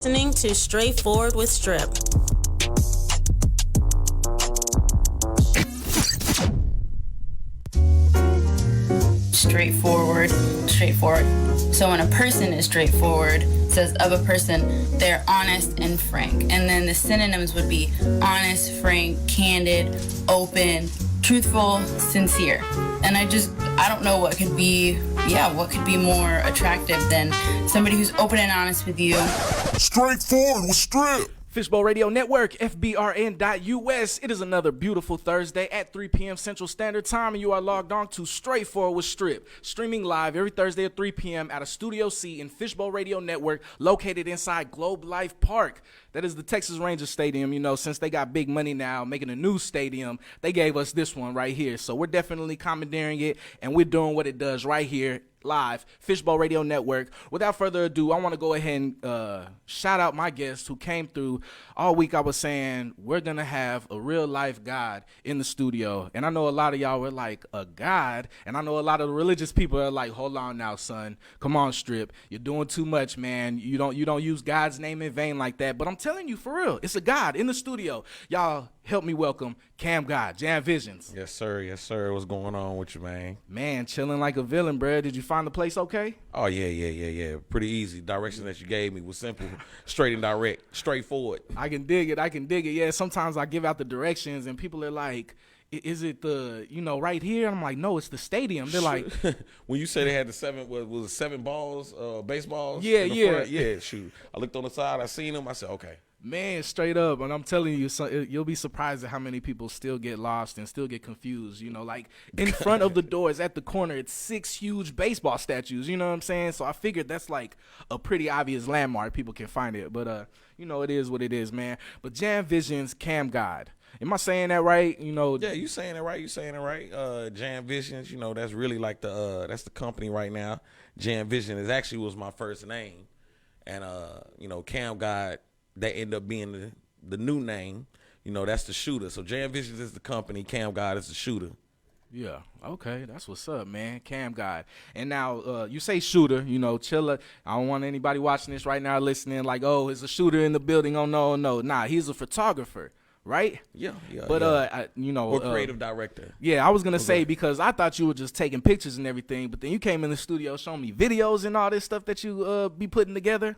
Listening to Straightforward with Strip. Straightforward. So when a person is straightforward, it says of a person, they're honest and frank. And then the synonyms would be honest, frank, candid, open, truthful, sincere. And I don't know what could be more attractive than somebody who's open and honest with you. Straightforward with Strip. Fishbowl Radio Network, FBRN.US. It is another beautiful Thursday at 3 p.m. Central Standard Time, and you are logged on to Straightforward with Strip, streaming live every Thursday at 3 p.m. at a Studio C in Fishbowl Radio Network, located inside Globe Life Park. That is the Texas Rangers Stadium. You know, since they got big money now, making a new stadium, they gave us this one right here. So we're definitely commandeering it, and we're doing what it does right here live, Fishbowl Radio Network. Without further ado, I want to go ahead and shout out my guests who came through all week. I was saying we're going to have a real life God in the studio. And I know a lot of y'all were like, a God? And I know a lot of the religious people are like, hold on now, son. Come on, Strip. You're doing too much, man. You don't use God's name in vain like that. But I'm telling you, for real, it's a God in the studio. Y'all help me welcome CamGod, JamVisions. Yes, sir. What's going on with you, man? Man, chilling like a villain, bro. Did you find the place okay? Oh, yeah. Pretty easy. Direction that you gave me was simple, straight and direct, straightforward. I can dig it. Yeah, sometimes I give out the directions and people are like, is it the, right here? And I'm like, no, it's the stadium. They're like, when you say they had the seven balls, baseballs? Yeah. Yeah, shoot. I looked on the side, I seen them, I said, okay. Man, straight up, and I'm telling you, you'll be surprised at how many people still get lost and still get confused. Like in front of the doors at the corner, it's 6 huge baseball statues. You know what I'm saying? So I figured that's like a pretty obvious landmark. People can find it, but it is what it is, man. But JamVisions, CamGod. Am I saying that right? Yeah, you saying it right. JamVisions, that's really like that's the company right now. JamVision was my first name, and CamGod. That ended up being the new name. That's the shooter. So JamVisions is the company. CamGod is the shooter. Yeah. Okay. That's what's up, man. CamGod. And now you say shooter, chiller. I don't want anybody watching this right now listening like, oh, it's a shooter in the building. Oh, no. Nah, he's a photographer. Right? Yeah. But or creative director. Yeah, I was gonna say, because I thought you were just taking pictures and everything, but then you came in the studio showing me videos and all this stuff that you be putting together.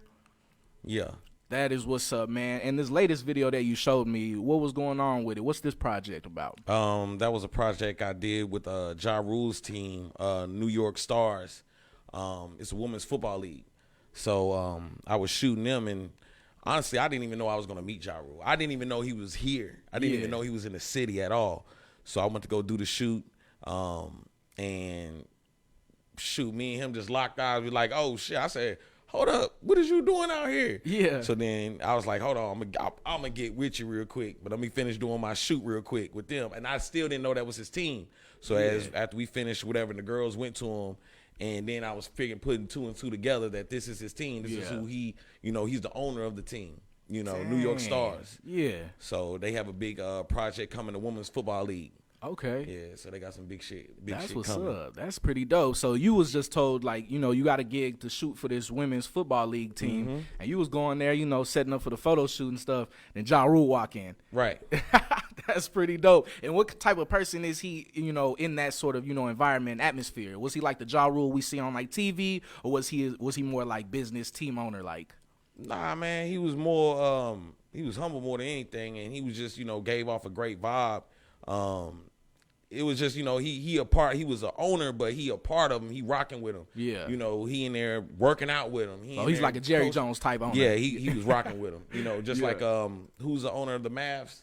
Yeah. That is what's up, man. And this latest video that you showed me, what was going on with it? What's this project about? That was a project I did with Jon Rule's team, New York Stars. It's a women's football league. So I was shooting them, and honestly, I didn't even know I was going to meet Jon Rule. I didn't even know he was here. I didn't even know he was in the city at all. So I went to go do the shoot, and shoot, me and him just locked eyes. We like, oh, shit. I said, hold up, what is you doing out here? Yeah. So then I was like, hold on, I'm gonna get with you real quick, but let me finish doing my shoot real quick with them. And I still didn't know that was his team. So after we finished whatever, and the girls went to him, and then I was putting 2 and 2 together that this is his team. This is who he's the owner of the team. Dang. New York Stars. Yeah. So they have a big project coming, the Women's Football League. Okay. Yeah, so they got some big shit. That's what's coming. up. That's pretty dope. So you was just told, like, you got a gig to shoot for this women's football league team, and you was going there, setting up for the photo shoot and stuff, and Jon Rule walk in. Right. That's pretty dope. And what type of person is he, in that sort of, environment, atmosphere? Was he like the Jon Rule we see on like TV, or was he more like business team owner like? Nah, man, he was more he was humble more than anything, and he was just, gave off a great vibe. It was just, he was an owner, but he a part of him. He rocking with him. Yeah. He in there working out with him. He's like a Jerry Jones type owner. Yeah, he was rocking with him. Just like who's the owner of the Mavs?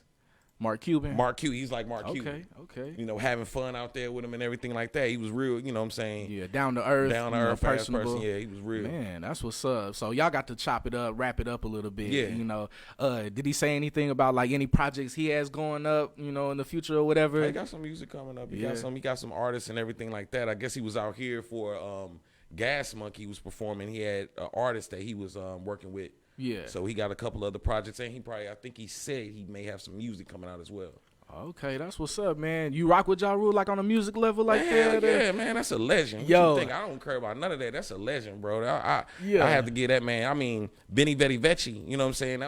Mark Cuban. He's like Mark Cuban. Okay. Having fun out there with him and everything like that. He was real, what I'm saying? Yeah, down to earth, personable. Person. Yeah, he was real. Man, that's what's up. So y'all got to chop it up, wrap it up a little bit. Yeah. Did he say anything about like any projects he has going up, in the future or whatever? He got some music coming up. He got some artists and everything like that. I guess he was out here for Gas Monkey. He was performing. He had an artist that he was working with. Yeah. So he got a couple other projects, and I think he said he may have some music coming out as well. Okay, that's what's up, man. You rock with Ja Rule like on a music level like that? Yeah, man, that's a legend. What Yo. you think? I don't care about none of that. That's a legend, bro. I Yeah. have to give that man. I mean, Benny Vetti Vecchi. You know what I'm saying?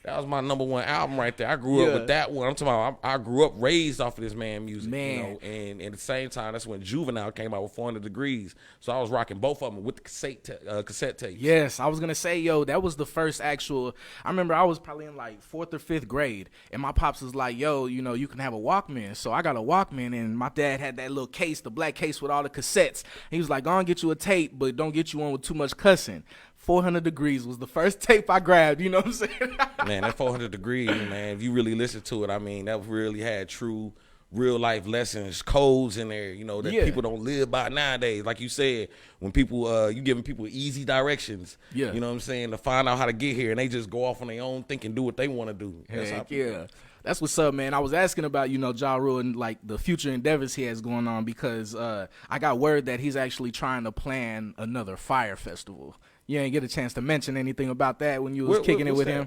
That was my number one album right there. I grew up with that one. I'm talking about. I grew up raised off of this man music. Man. You know, and at the same time, that's when Juvenile came out with 400 Degrees. So I was rocking both of them with the cassette tapes. Yes, I was gonna say, yo, that was the first actual. I remember I was probably in like 4th or 5th grade, and my pops was like, "Yo, you know, you can have a Walkman." So I got a Walkman, and my dad had that little case, the black case with all the cassettes. He was like, "Go and get you a tape, but don't get you one with too much cussing." 400 Degrees was the first tape I grabbed. You know what I'm saying? Man, that 400 Degrees, man. If you really listen to it, I mean, that really had true real life lessons, codes in there, you know, that people don't live by nowadays. Like you said, when people you giving people easy directions, you know what I'm saying, to find out how to get here, and they just go off on their own thinking, do what they want to do. Heck yeah. That's what's up, man. I was asking about, you know, Ja Rule and like the future endeavors he has going on because I got word that he's actually trying to plan another fire festival. You ain't get a chance to mention anything about that when you was kicking it with him.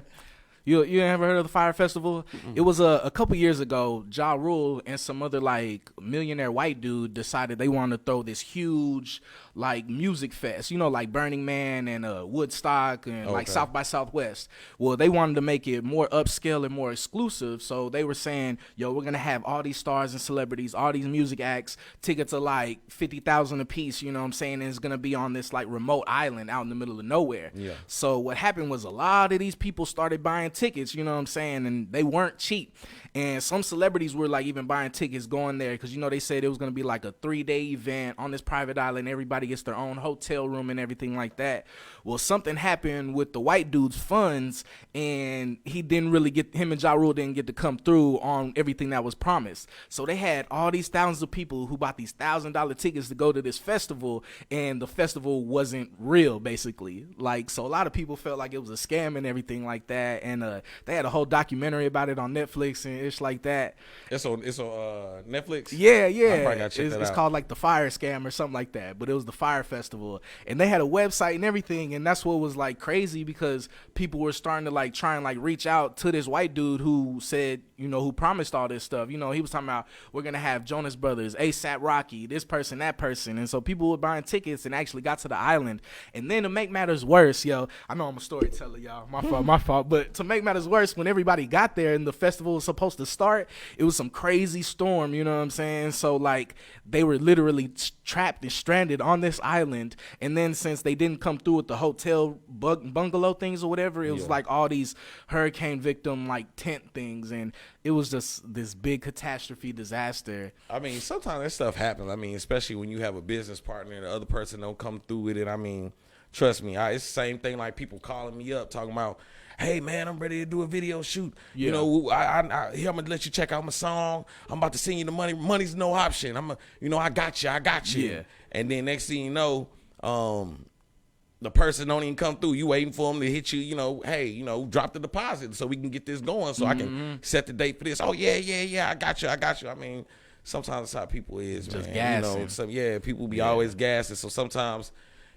You ever heard of the Fire Festival? Mm-mm. It was a couple years ago. Ja Rule and some other like millionaire white dude decided they wanted to throw this huge like music fest, you know, like Burning Man and Woodstock and like South by Southwest. Well, they wanted to make it more upscale and more exclusive, so they were saying, yo, we're gonna have all these stars and celebrities, all these music acts, tickets are like $50,000 a piece, you know what I'm saying, and it's gonna be on this like remote island out in the middle of nowhere. Yeah. So what happened was a lot of these people started buying tickets, you know what I'm saying, and they weren't cheap. And some celebrities were like even buying tickets going there because, you know, they said it was going to be like a 3-day event on this private island. Everybody gets their own hotel room and everything like that. Well, something happened with the white dude's funds, and he didn't really get, him and Ja Rule didn't get to come through on everything that was promised. So they had all these thousands of people who bought these $1,000 tickets to go to this festival, and the festival wasn't real, basically. Like, so a lot of people felt like it was a scam and everything like that. And they had a whole documentary about it on Netflix and it's like that. It's on Netflix? Yeah. I probably gotta check that it's out. called like the Fire Scam or something like that. But it was the Fire Festival. And they had a website and everything. And that's what was like crazy because people were starting to like try and like reach out to this white dude who said, you know, who promised all this stuff. You know, he was talking about we're going to have Jonas Brothers, A$AP Rocky, this person, that person. And so people were buying tickets and actually got to the island. And then to make matters worse, yo, I know I'm a storyteller, y'all. My fault. But to make matters worse, when everybody got there and the festival was supposed to start, it was some crazy storm, you know what I'm saying? So like they were literally trapped and stranded on this island. And then since they didn't come through with the hotel bungalow things or whatever, it was like all these hurricane victim like tent things, and it was just this big catastrophe disaster. I mean, sometimes that stuff happens. I mean, especially when you have a business partner and the other person don't come through with it. I mean, trust me, it's the same thing like people calling me up talking about, hey man, I'm ready to do a video shoot. You know, I'm gonna let you check out my song. I'm about to send you the money. Money's no option. I got you. Yeah. And then next thing you know, the person don't even come through. You waiting for them to hit you, you know, hey, you know, drop the deposit so we can get this going so I can set the date for this. Oh, yeah, I got you. I mean, sometimes that's how people is, just man. gassing. You know, people be always gassing. So sometimes,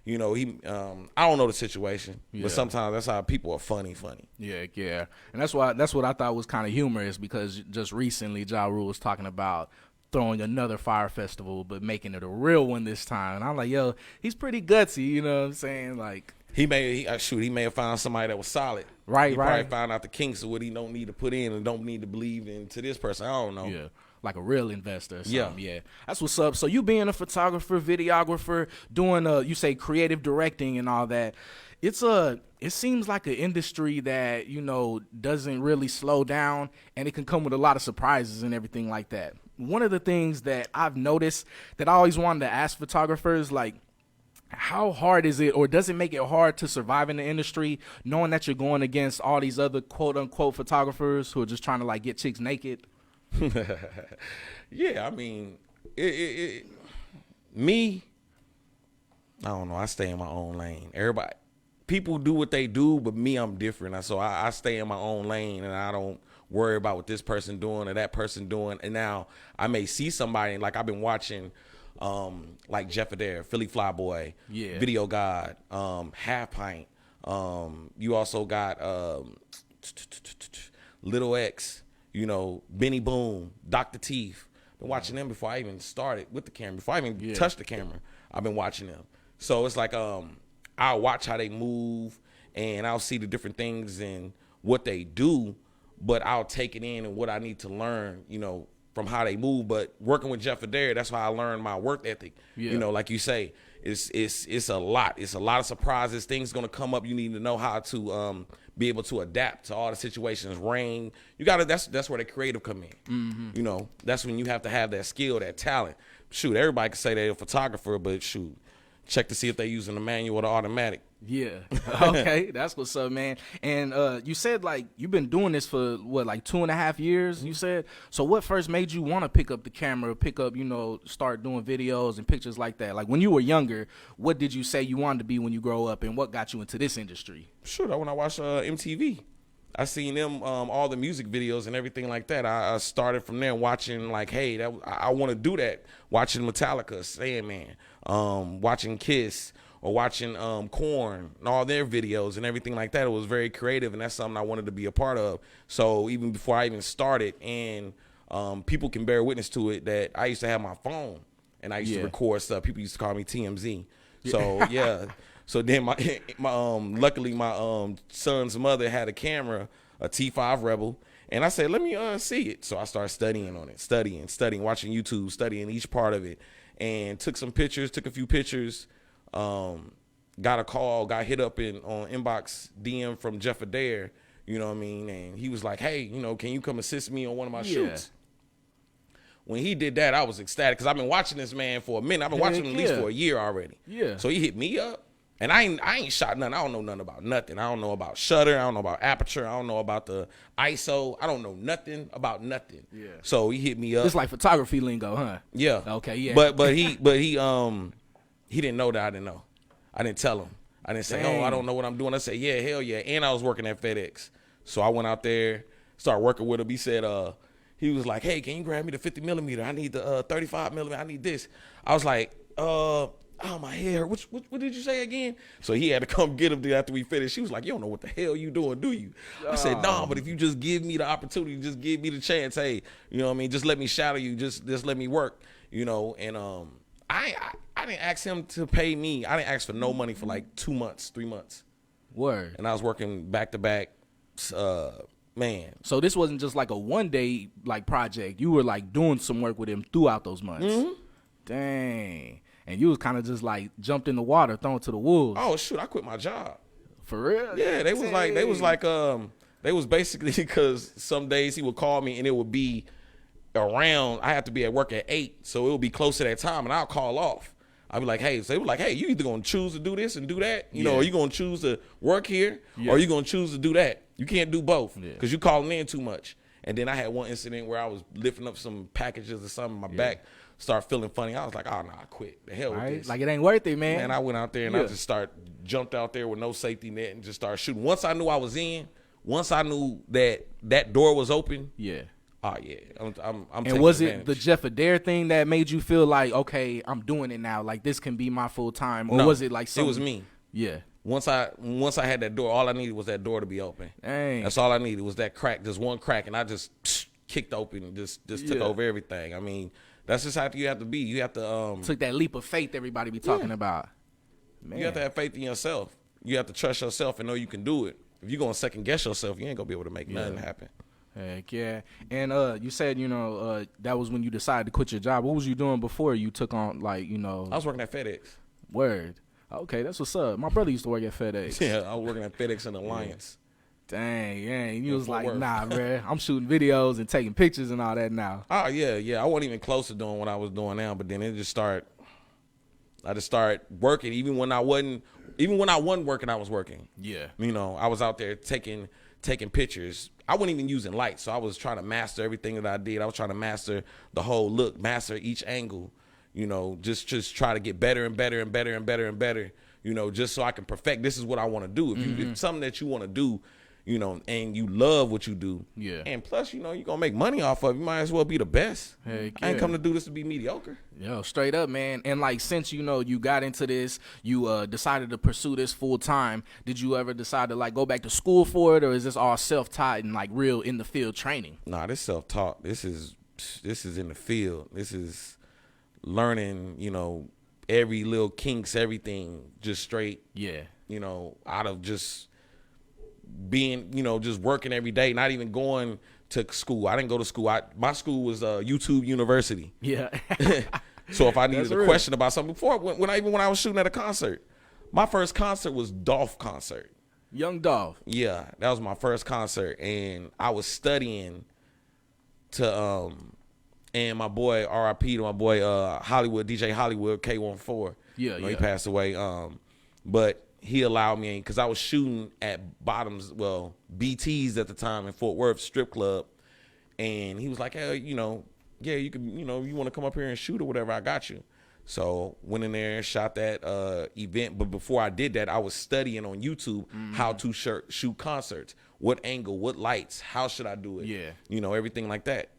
you know, I don't know the situation, but sometimes that's how people are funny. Yeah. And that's what I thought was kind of humorous because just recently Ja Rule was talking about throwing another fire festival, but making it a real one this time. And I'm like, yo, he's pretty gutsy, you know what I'm saying? Like he may have found somebody that was solid. Right. He probably found out the kinks of what he don't need to put in and don't need to believe into this person. I don't know. Yeah. Like a real investor or something. Yeah. That's what's up. So you being a photographer, videographer, doing you say creative directing and all that, it seems like an industry that, you know, doesn't really slow down, and it can come with a lot of surprises and everything like that. One of the things that I've noticed that I always wanted to ask photographers, like, how hard is it, or does it make it hard to survive in the industry knowing that you're going against all these other quote unquote photographers who are just trying to like get chicks naked? Yeah, I mean, me, I don't know. I stay in my own lane. People do what they do, but me, I'm different. So I stay in my own lane, and I don't worry about what this person doing or that person doing. And now I may see somebody, like I've been watching, like Jeff Adair, Philly Flyboy, Video God, Half Pint. You also got Little X. you know, Benny Boom, Dr. Teeth. Been watching them before I even started with the camera. Before I even touched the camera, I've been watching them. So it's like I'll watch how they move, and I'll see the different things and what they do, but I'll take it in and what I need to learn, you know, from how they move. But working with Jeff Adair, that's how I learned my work ethic. You know, like you say, it's a lot. It's a lot of surprises. Things gonna come up. You need to know how to be able to adapt to all the situations. Rain, you gotta. That's where the creative come in. You know, that's when you have to have that skill, that talent. Shoot, everybody can say they're a photographer, but shoot, check to see if they're using the manual or the automatic. Yeah. Okay, that's what's up, man. And you said like you've been doing this for what, like 2.5 years? You said. So what first made you want to pick up the camera, pick up, you know, start doing videos and pictures like that? Like when you were younger, what did you say you wanted to be when you grow up, and what got you into this industry? Sure, when I watched MTV, I seen them all the music videos and everything like that. I started from there watching like, hey, I want to do that. Watching Metallica, Sandman, watching Kiss, or watching Korn and all their videos and everything like that. It was very creative, and that's something I wanted to be a part of. So even before I even started, and people can bear witness to it, that I used to have my phone and I used to record stuff. People used to call me TMZ. So yeah. So then luckily my son's mother had a camera, a T5 Rebel, and I said, let me see it. So I started studying on it, studying, watching YouTube, studying each part of it, and took some pictures, took a few pictures. Got a call, got hit up on inbox DM from Jeff Adair, you know what I mean? And he was like, hey, you know, can you come assist me on one of my shoots? When he did that, I was ecstatic because I've been watching this man for a minute. I've been watching him at least for a year already. Yeah. So he hit me up, and I ain't shot nothing. I don't know nothing about nothing. I don't know about shutter. I don't know about aperture. I don't know about the ISO. I don't know nothing about nothing. Yeah. So he hit me up. It's like photography lingo, huh? Yeah. Okay. Yeah. But he didn't know that I didn't know. I didn't tell him. I didn't say, oh, I don't know what I'm doing. I said, yeah, hell yeah. And I was working at FedEx. So I went out there, started working with him. He said, he was like, hey, can you grab me the 50 millimeter? I need the 35 millimeter. I need this. I was like, oh, my hair. What did you say again? So he had to come get him after we finished. She was like, you don't know what the hell you doing, do you? I said, no, but if you just give me the opportunity, just give me the chance, hey, you know what I mean? Just let me shadow you. Just let me work, you know, and I didn't ask him to pay me. I didn't ask for no money for like 2 months, 3 months. Word. And I was working back to back, man. So this wasn't just like a one-day like project. You were like doing some work with him throughout those months. Mm-hmm. Dang. And you was kind of just like jumped in the water, thrown to the wolves. Oh shoot, I quit my job. For real? Yeah, they was basically because some days he would call me and it would be around, I have to be at work at 8, so it would be close to that time, and I'll call off. I'd be like, hey, so they were like, hey, you either gonna choose to do this and do that, you know, or you gonna choose to work here, or you gonna choose to do that. You can't do both because you calling in too much. And then I had one incident where I was lifting up some packages or something, my back started feeling funny. I was like, oh no, I quit. The hell with this. Like it ain't worth it, man. And I went out there and I just jumped out there with no safety net and just started shooting. Once I knew I was in, once I knew that door was open. Yeah. Oh yeah, I'm and was advantage. It the Jeff Adair thing that made you feel like, okay, I'm doing it now, like this can be my full time, or no, was it like something? It was me. Yeah. Once I had that door, all I needed was that door to be open. Dang. That's all I needed was that crack, just one crack, and I just kicked open and just took over everything. I mean, that's just how you have to be. You have to took that leap of faith everybody be talking about. Man. You have to have faith in yourself. You have to trust yourself and know you can do it. If you're gonna second guess yourself, you ain't gonna be able to make nothing happen. Heck yeah. And you said, you know, that was when you decided to quit your job. What was you doing before you took on, like, you know? I was working at FedEx. Word. Okay, that's what's up. My brother used to work at FedEx. Yeah, I was working at FedEx and Alliance. Dang. You was like, nah, man, I'm shooting videos and taking pictures and all that now. Oh, yeah. I wasn't even close to doing what I was doing now, but then I just started working. Even when I wasn't working, I was working. Yeah. You know, I was out there taking pictures. I wasn't even using lights, so I was trying to master everything that I did. I was trying to master the whole look, master each angle, you know, just try to get better and better and better and better and better, you know, just so I can perfect. This is what I want to do. If it's something that you want to do, and you love what you do. Yeah. And plus, you're going to make money off of it. You might as well be the best. Heck I ain't yeah. come to do this to be mediocre. Yo, straight up, man. And like, since you got into this, you decided to pursue this full time. Did you ever decide to like go back to school for it, or is this all self-taught and like real in the field training? Nah, this self-taught. This is in the field. This is learning, every little kinks, everything just straight. Yeah. Out of just being, just working every day, not even going to school. I didn't go to school. My school was YouTube University. Yeah. So if I needed That's a real. question about something before, when I was shooting at a concert, my first concert was Dolph concert. Young Dolph. Yeah, that was my first concert, and I was studying to and my boy R.I.P. to my boy Hollywood, DJ Hollywood K14. Yeah, He yeah. passed away. But he allowed me, because I was shooting at Bottoms, BT's at the time in Fort Worth strip club, and he was like, hey, yeah, you can, you want to come up here and shoot or whatever, I got you. So went in there and shot that event. But before I did that, I was studying on YouTube how to shoot concerts, what angle, what lights, how should I do it? Yeah. Everything like that.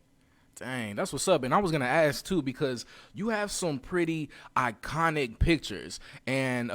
Dang, that's what's up. And I was going to ask, too, because you have some pretty iconic pictures. And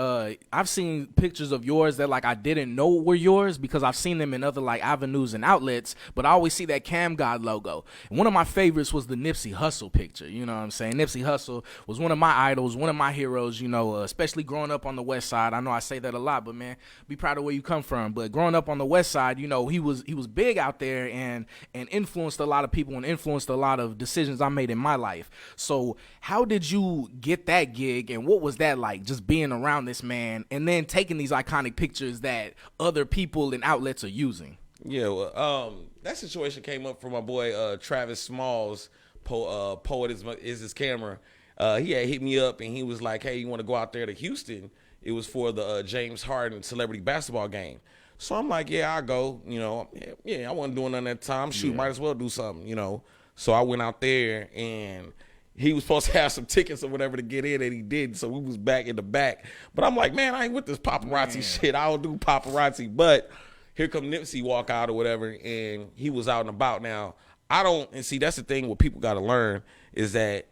I've seen pictures of yours that, like, I didn't know were yours because I've seen them in other, like, avenues and outlets. But I always see that CamGod logo. And one of my favorites was the Nipsey Hussle picture. You know what I'm saying? Nipsey Hussle was one of my idols, one of my heroes, especially growing up on the West Side. I know I say that a lot, but, man, be proud of where you come from. But growing up on the West Side, he was big out there and influenced a lot of people and influenced a lot of decisions I made in my life. So how did you get that gig, and what was that like, just being around this man and then taking these iconic pictures that other people and outlets are using? Yeah, well, that situation came up from my boy Travis Smalls, Poet is his camera. He had hit me up and he was like, hey, you want to go out there to Houston? It was for the James Harden celebrity basketball game. So I'm like, yeah, I'll go. I wasn't doing nothing at the time. Shoot, might as well do something, So I went out there, and he was supposed to have some tickets or whatever to get in, and he did. So we was back in the back. But I'm like, man, I ain't with this paparazzi shit. I don't do paparazzi. But here come Nipsey walk out or whatever, and he was out and about. Now, and see, that's the thing what people got to learn is that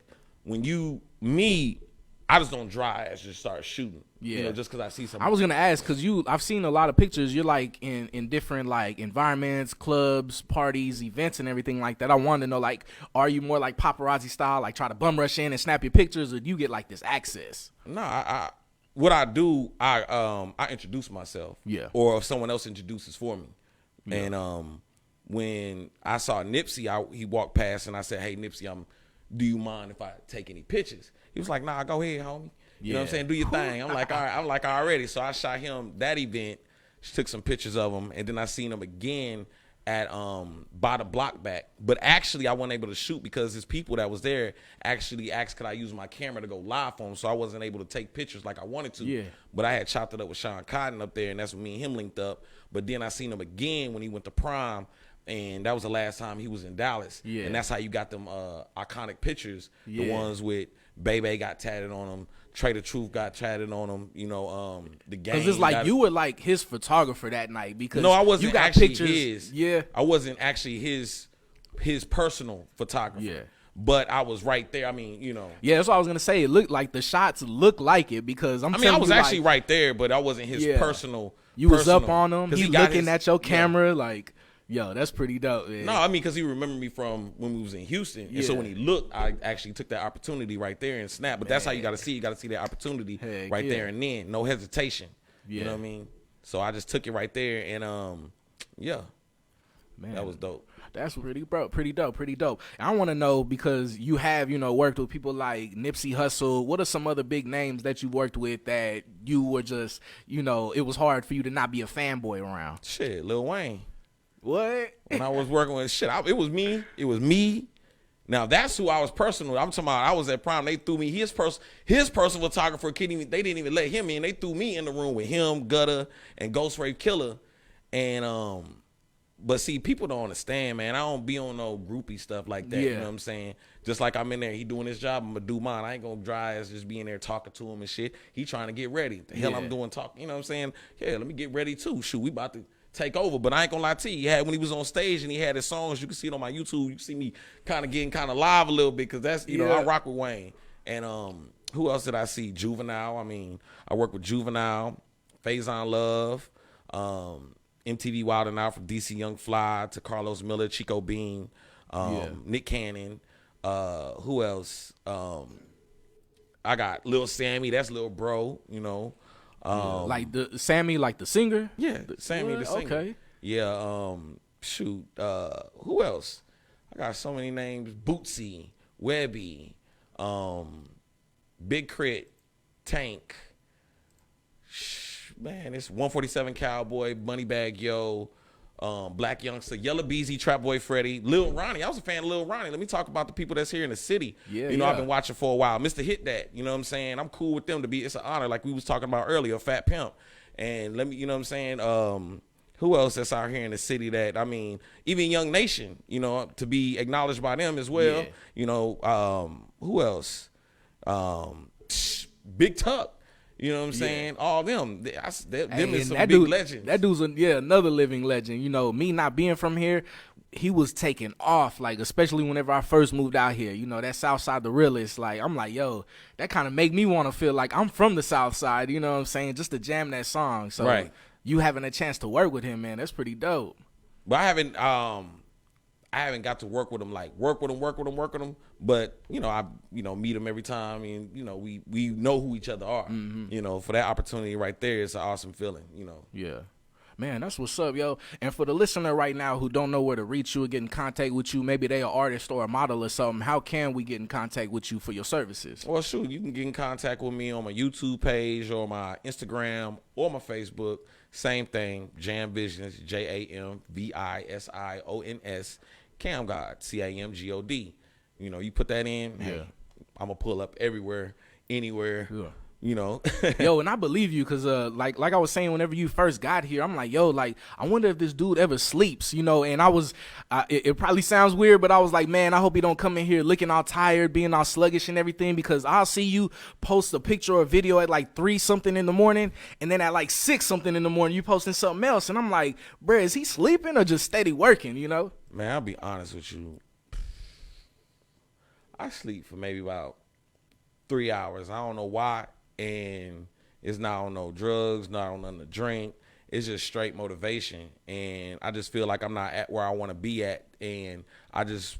when I just don't dry ass just start shooting. Yeah. Just because I see something. I was gonna ask because I've seen a lot of pictures. You're like in different like environments, clubs, parties, events, and everything like that. I wanted to know, like, are you more like paparazzi style, like try to bum rush in and snap your pictures, or do you get like this access? No, what I do, I introduce myself. Yeah. Or if someone else introduces for me. Yeah. And when I saw Nipsey, he walked past and I said, hey, Nipsey, do you mind if I take any pictures? He was like, nah, go ahead, homie. You know what I'm saying? Do your thing. I'm like, all right. I'm like, already. So I shot him that event, took some pictures of him, and then I seen him again at by the block back. But actually, I wasn't able to shoot because his people that was there actually asked could I use my camera to go live for him, so I wasn't able to take pictures like I wanted to. Yeah. But I had chopped it up with Sean Cotton up there, and that's when me and him linked up. But then I seen him again when he went to Prime, and that was the last time he was in Dallas. Yeah. And that's how you got them iconic pictures, Yeah. the ones with Bebe got tatted on them, Trey the Truth got tatted on them, the game. Because it's like you were like his photographer that night. Because no, I wasn't you got actually pictures. his. Yeah, I wasn't actually his personal photographer. Yeah. But I was right there. I mean, Yeah, that's what I was gonna say. It looked like the shots looked like it because I was actually right there, but I wasn't his personal. You was up on him. 'cause He got looking his- at your camera like, yo, that's pretty dope, man. No, I mean, because he remembered me from when we was in Houston. And so Yeah. when he looked, I actually took that opportunity right there and snapped. But that's how you got to see. You got to see that opportunity Heck right yeah. there and then. No hesitation. Yeah. You know what I mean? So I just took it right there. And, yeah, Man, that was dope. That's pretty dope. And I want to know, because you have, worked with people like Nipsey Hussle. What are some other big names that you worked with that you were just, it was hard for you to not be a fanboy around? Shit, Lil Wayne. What? When I was working with it was me. It was me. Now that's who I was personal. I'm talking about. I was at Prime. They threw me his personal photographer. They didn't even let him in. They threw me in the room with him, Gutter, and Ghost Ray Killer. And but see, people don't understand, man. I don't be on no groupie stuff like that. Yeah. You know what I'm saying? Just like I'm in there, he doing his job, I'm gonna do mine. I ain't gonna dry ass just be in there talking to him and shit. He trying to get ready. The hell Yeah. I'm doing talking. You know what I'm saying? Yeah, let me get ready too. Shoot, we about to take over. But I ain't gonna lie to you, he had when he was on stage and he had his songs. You can see it on my YouTube. You can see me kind of getting kind of live a little bit because that's you know I rock with Wayne. And who else did I see? Juvenile. I mean, I work with Juvenile, Faison Love, MTV Wild and Out from DC Young Fly to Carlos Miller, Chico Bean, Nick Cannon. Who else? I got Lil Sammy. That's Lil Bro. You know. Like the Sammy, like the singer. Yeah, Sammy the singer. Okay. Yeah. Shoot. Who else? I got so many names. Bootsy, Webby, Big Crit, Tank. Man, it's 147 Cowboy, Moneybag Yo, Black Youngster, Yella Beezy, Trap Boy Freddy, Lil Ronnie. I was a fan of Lil Ronnie. Let me talk about the people that's here in the city. Yeah, you know, I've been watching for a while. Mr. Hit That, you know what I'm saying? I'm cool with them to be. It's an honor, like we was talking about earlier, Fat Pimp. And let me, you know what I'm saying? Who else that's out here in the city that, I mean, even Young Nation, you know, to be acknowledged by them as well. Yeah. You know, who else? Big Tuck. You know what I'm saying? All them. Them is some big legends. That dude's another living legend. You know, me not being from here, he was taking off, like, especially whenever I first moved out here. You know, that South Side, the realest. Like, I'm like, yo, that kind of make me want to feel like I'm from the South Side, you know what I'm saying? Just to jam that song. So you having a chance to work with him, man, that's pretty dope. But I haven't got to work with him, like work with him. But you know, I meet him every time, and you know, we know who each other are. Mm-hmm. You know, for that opportunity right there, it's an awesome feeling. You know. Yeah. Man, that's what's up, yo. And for the listener right now who don't know where to reach you or get in contact with you, maybe they an artist or a model or something, how can we get in contact with you for your services? Well, shoot, you can get in contact with me on my YouTube page or my Instagram or my Facebook. Same thing, JamVisions, JamVisions, CamGod, CamGod. You know, you put that in, hey, I'm going to pull up everywhere, anywhere. Yeah. You know, yo, and I believe you because, like I was saying, whenever you first got here, I'm like, yo, like, I wonder if this dude ever sleeps, you know. And I was, it probably sounds weird, but I was like, man, I hope he don't come in here looking all tired, being all sluggish and everything, because I'll see you post a picture or a video at like 3 something in the morning, and then at like 6 something in the morning, you posting something else, and I'm like, bruh, is he sleeping or just steady working? You know? Man, I'll be honest with you. I sleep for maybe about 3 hours. I don't know why. And it's not on no drugs, not on nothing to drink. It's just straight motivation. And I just feel like I'm not at where I want to be at. And I just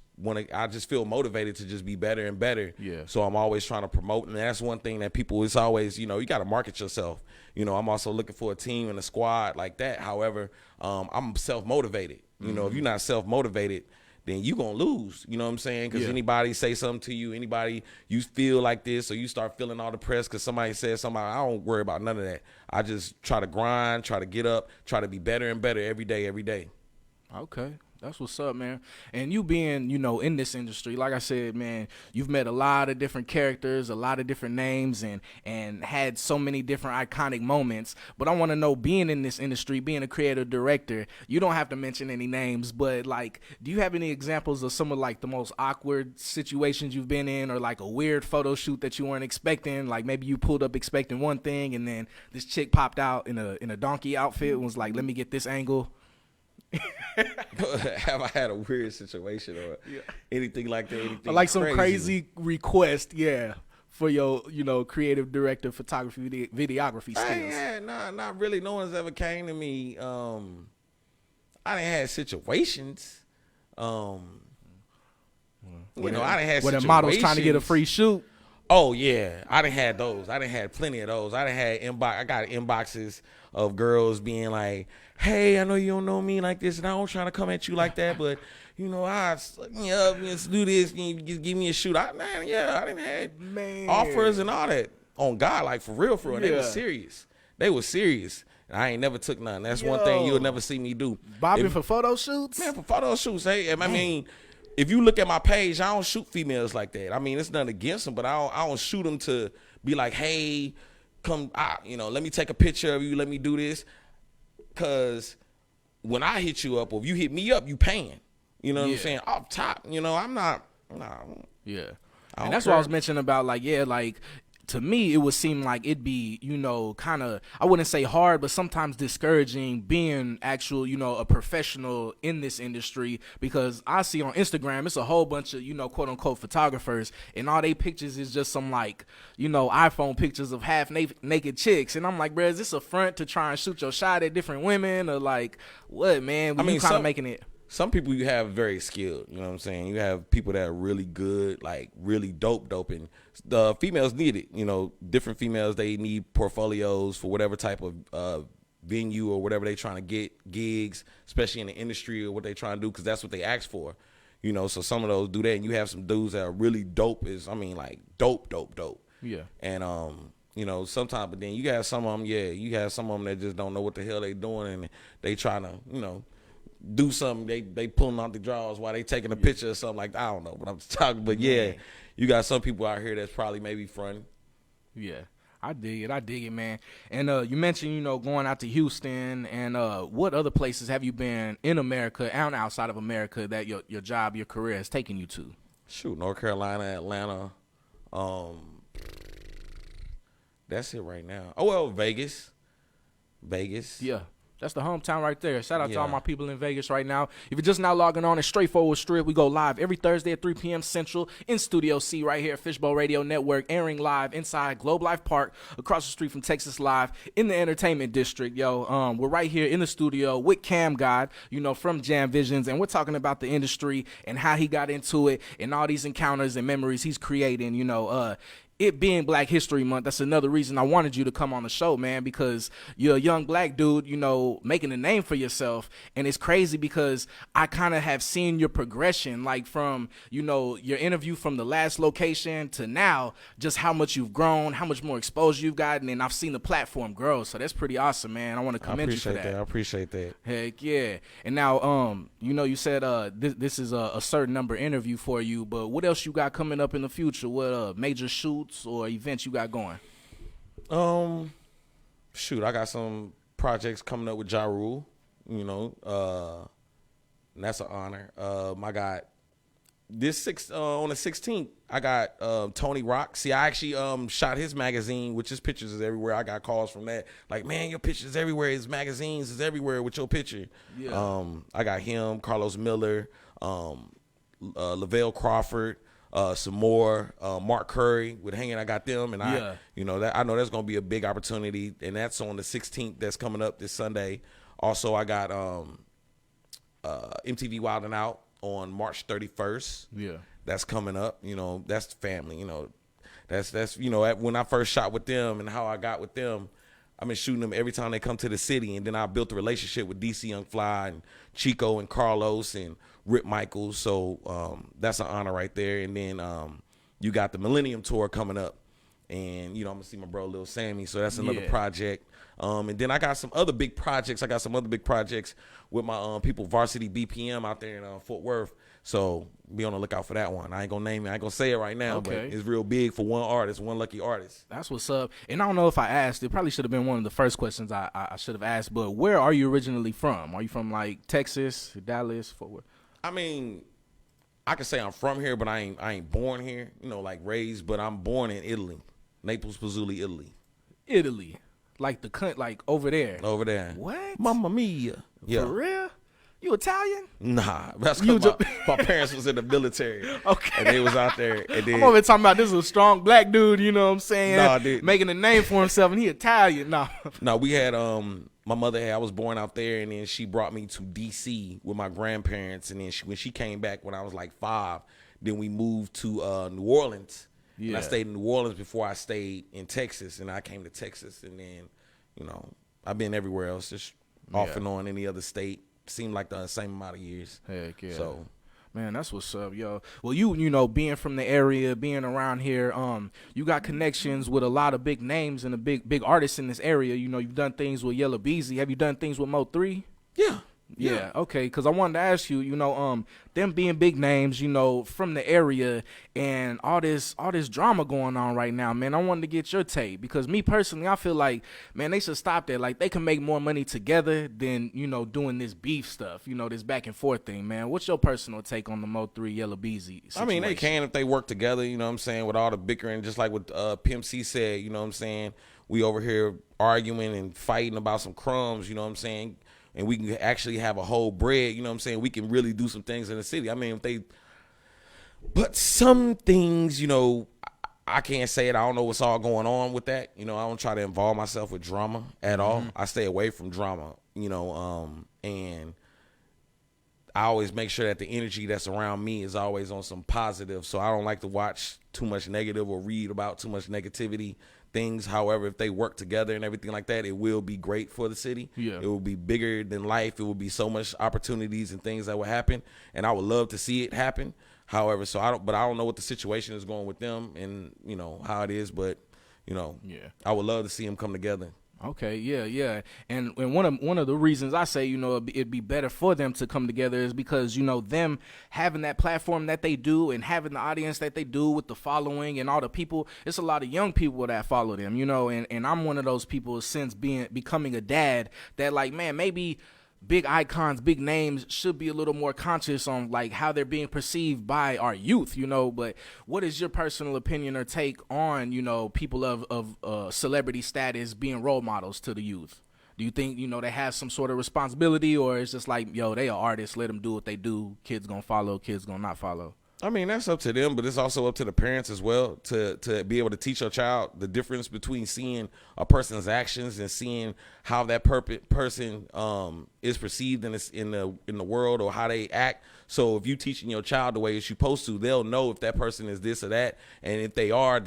feel motivated to just be better and better. Yeah. So I'm always trying to promote. And that's one thing that people, it's always, you know, you got to market yourself. You know, I'm also looking for a team and a squad like that. However, I'm self-motivated. You know, if you're not self-motivated, then you gonna lose, you know what I'm saying? Because anybody say something to you, anybody you feel like this, or you start feeling all depressed because somebody said something, I don't worry about none of that. I just try to grind, try to get up, try to be better and better every day. Okay. That's what's up, man. And you being, you know, in this industry, like I said, man, you've met a lot of different characters, a lot of different names, and had so many different iconic moments. But I want to know, being in this industry, being a creative director, you don't have to mention any names, but like, do you have any examples of some of like the most awkward situations you've been in, or like a weird photo shoot that you weren't expecting? Like maybe you pulled up expecting one thing, and then this chick popped out in a donkey outfit and was like, let me get this angle. Have I had a weird situation or anything like that? Anything like some crazy request, for your, you know, creative director, photography, videography skills? Not really. No one's ever came to me. I done had situations. You know, I done had situations. When the model's trying to get a free shoot. Oh yeah, I done had those. I done had plenty of those. I done had I got inboxes of girls being like, "Hey, I know you don't know me like this, and I don't try to come at you like that, but you know, I suck me up, let's do this, and you just give me a shoot." I done had offers and all that on God, like for real. And they were serious. And I ain't never took none. That's one thing you'll never see me do. Bobbing for photo shoots? Man, for photo shoots. Hey, I mean, if you look at my page, I don't shoot females like that. I mean, it's nothing against them, but I don't shoot them to be like, hey, come, you know, let me take a picture of you, let me do this. Because when I hit you up, or if you hit me up, you paying. You know what I'm saying? Off top, you know, I'm not. Yeah. And that's what I was mentioning about, like, like, to me, it would seem like it'd be, you know, kind of, I wouldn't say hard, but sometimes discouraging being actual, you know, a professional in this industry, because I see on Instagram, it's a whole bunch of, you know, quote unquote photographers, and all they pictures is just some, like, you know, iPhone pictures of half naked chicks. And I'm like, bro, is this a front to try and shoot your shot at different women, or like, what, man? I mean, kind of making it. Some people you have very skilled, you know what I'm saying? You have people that are really good, like really dope, and the females need it. You know, different females, they need portfolios for whatever type of venue or whatever they trying to get, gigs, especially in the industry or what they trying to do, because that's what they ask for. You know, so some of those do that, and you have some dudes that are really dope, like dope. Yeah. And you know, sometimes, but then you have some of them, you have some of them that just don't know what the hell they doing, and they trying to, you know, do something, they pulling out the drawers while they taking a picture or something like that. I don't know what I'm talking, but you got some people out here that's probably maybe fronting. Yeah, I dig it, man. And you mentioned, you know, going out to Houston, and what other places have you been in America and outside of America that your job, your career has taken you to? Shoot, North Carolina, Atlanta, that's it right now. Oh, well, Vegas. Yeah. That's the hometown right there. Shout out to all my people in Vegas right now. If you're just now logging on, it's Straightforward Strip. We go live every Thursday at 3 p.m. Central in Studio C right here at Fishbowl Radio Network, airing live inside Globe Life Park, across the street from Texas Live in the Entertainment District. Yo, we're right here in the studio with CamGod, you know, from JamVisions, and we're talking about the industry and how he got into it and all these encounters and memories he's creating, you know, it being Black History Month, that's another reason I wanted you to come on the show, man, because you're a young black dude, you know, making a name for yourself. And it's crazy because I kind of have seen your progression, like from, you know, your interview from the last location to now, just how much you've grown, how much more exposure you've gotten, and I've seen the platform grow. So that's pretty awesome, man. I want to commend you for that. I appreciate that. Heck yeah. And now, you know, you said this is a certain number interview for you, but what else you got coming up in the future? What major shoots or events you got going? Shoot, I got some projects coming up with Jon Rule, you know, and that's an honor. I got this on the 16th, I got Tony Rock. See, I actually shot his magazine, which his pictures is everywhere. I got calls from that, like, man, your pictures everywhere. His magazines is everywhere with your picture. Yeah. I got him, Carlos Miller, Lavelle Crawford, some more, Mark Curry with hanging. I got them, and you know, that I know that's gonna be a big opportunity, and that's on the 16th. That's coming up this Sunday. Also, I got MTV Wild and Out on March 31st. Yeah, that's coming up. You know, that's family. You know, that's you know, when I first shot with them and how I got with them. I've been shooting them every time they come to the city, and then I built a relationship with DC Young Fly and Chico and Carlos and Rip Michaels. So that's an honor right there. And then you got the Millennium Tour coming up, and you know, I'm gonna see my bro Lil Sammy. So that's another project. And then I got some other big projects. I got some other big projects with my people, Varsity BPM out there in Fort Worth. So be on the lookout for that one. I ain't gonna name it. I ain't gonna say it right now, but it's real big for one artist, one lucky artist. That's what's up. And I don't know if I asked. It probably should have been one of the first questions I should have asked. But where are you originally from? Are you from like Texas, Dallas, Fort Worth? I mean, I can say I'm from here, but I ain't born here. You know, like raised. But I'm born in Italy, Naples, Pazzulli, Italy. Italy, like the cunt, like over there. Over there. What? Mamma mia. Yeah. For real? You Italian? Nah, that's because my parents was in the military. Okay. And they was out there. And then, I'm over talking about this is a strong black dude, you know what I'm saying? Nah, dude. Making a name for himself, and he Italian. Nah. No, we had, my mother I was born out there, and then she brought me to D.C. with my grandparents. And then when she came back when I was like 5, then we moved to New Orleans. Yeah. And I stayed in New Orleans before I stayed in Texas. And I came to Texas. And then, you know, I've been everywhere else, just off and on any other state. Seemed like the same amount of years. Heck yeah. So, man, that's what's up, yo. Well, you know, being from the area, being around here, you got connections with a lot of big names and the big artists in this area. You know, you've done things with Yella Beezy. Have you done things with Mo3? Yeah. Yeah, okay, because I wanted to ask you, them being big names, from the area and all this drama going on right now, man, I wanted to get your take because me personally, I feel like, man, they should stop that. Like, they can make more money together than, doing this beef stuff, this back and forth thing, man. What's your personal take on the Mo3 Yella Beezy situation? I mean, they can if they work together, you know what I'm saying, with all the bickering, just like what Pimp C said, you know what I'm saying? We over here arguing and fighting about some crumbs, you know what I'm saying? And we can actually have a whole bread, you know what I'm saying? We can really do some things in the city. I mean, but some things, I can't say it. I don't know what's all going on with that. I don't try to involve myself with drama at all. I stay away from drama, and I always make sure that the energy that's around me is always on some positive. So I don't like to watch too much negative or read about too much negativity things. However, if they work together and everything like that, it will be great for the city. Yeah. It will be bigger than life. It will be so much opportunities and things that will happen, and I would love to see it happen. However, I don't know what the situation is going with them and, how it is, but, I would love to see them come together. Okay, yeah. And one of the reasons I say, it'd be better for them to come together is because, them having that platform that they do and having the audience that they do with the following and all the people, it's a lot of young people that follow them, and I'm one of those people since becoming a dad that, like, man, maybe big icons, big names should be a little more conscious on like how they're being perceived by our youth, but what is your personal opinion or take on, people of celebrity status being role models to the youth? Do you think, they have some sort of responsibility, or it's just like, they are artists, let them do what they do, kids gonna follow, kids gonna not follow? I mean, that's up to them, but it's also up to the parents as well to be able to teach your child the difference between seeing a person's actions and seeing how that person is perceived in the world or how they act. So if you teaching your child the way you're supposed to, they'll know if that person is this or that, and if they are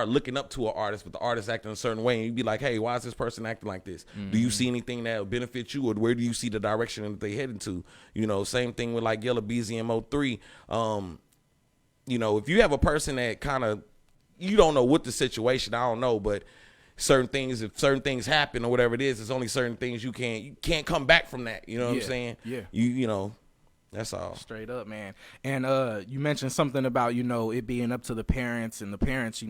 looking up to an artist, but the artist acting a certain way, and you'd be like, hey, why is this person acting like this? Mm-hmm. Do you see anything that will benefit you, or where do you see the direction that they heading to? Same thing with like Yella Beezy and Mo3. If you have a person that kind of, you don't know what the situation, I don't know, but if certain things happen or whatever it is, there's only certain things you can't come back from that. You know what I'm saying? Yeah. That's all. Straight up, man. And you mentioned something about, it being up to the parents and the parents,